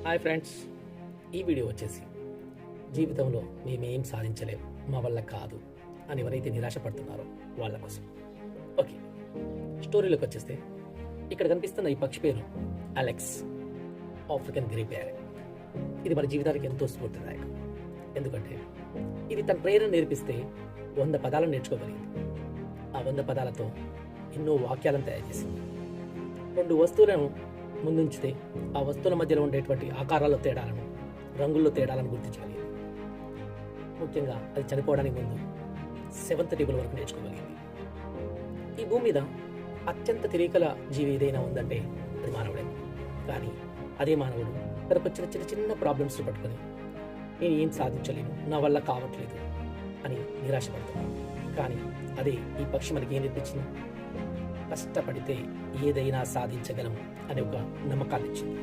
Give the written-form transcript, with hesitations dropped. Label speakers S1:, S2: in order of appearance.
S1: Hi friends, ఈ video వచ్చేసి జీవితంలో మేమేం సాధించలేం, మా వల్ల కాదు అని ఎవరైతే నిరాశపడుతున్నారో వాళ్ళ కోసం. ఓకే, స్టోరీలోకి వచ్చేస్తే ఇక్కడ కనిపిస్తున్న ఈ పక్షి పేరు అలెక్స్, ఆఫ్రికన్ గ్రే ప్యారెట్. ఇది మన జీవితానికి ఎంతో స్ఫూర్తిదాయకం. ఎందుకంటే ఇది తన ప్రేరణ నేర్పిస్తే 100 పదాలను నేర్చుకోగలిగింది. ఆ 100 పదాలతో ఎన్నో వాక్యాలను తయారు చేసింది. 2 వస్తువులను ముందుంచితే ఆ వస్తువుల మధ్యలో ఉండేటువంటి ఆకారాల్లో తేడాలను, రంగుల్లో తేడాలను గుర్తించగలిగింది. ముఖ్యంగా అది చనిపోవడానికి ముందు 7th టేబుల్ వరకు నేర్చుకోగలిగింది. ఈ భూమి మీద అత్యంత తెలియకల జీవి ఏదైనా ఉందంటే అది మానవుడే. కానీ అదే మానవుడు తనకు వచ్చిన చిన్న చిన్న ప్రాబ్లమ్స్ పట్టుకొని నేను ఏం సాధించలేను, నా వల్ల కావట్లేదు అని నిరాశపడుతున్నాను. కానీ అదే ఈ పక్షి మనకి ఏం నేర్పించింది? కష్టపడితే ఏదైనా సాధించగలం అనే ఒక నమ్మకాన్ని ఇచ్చింది.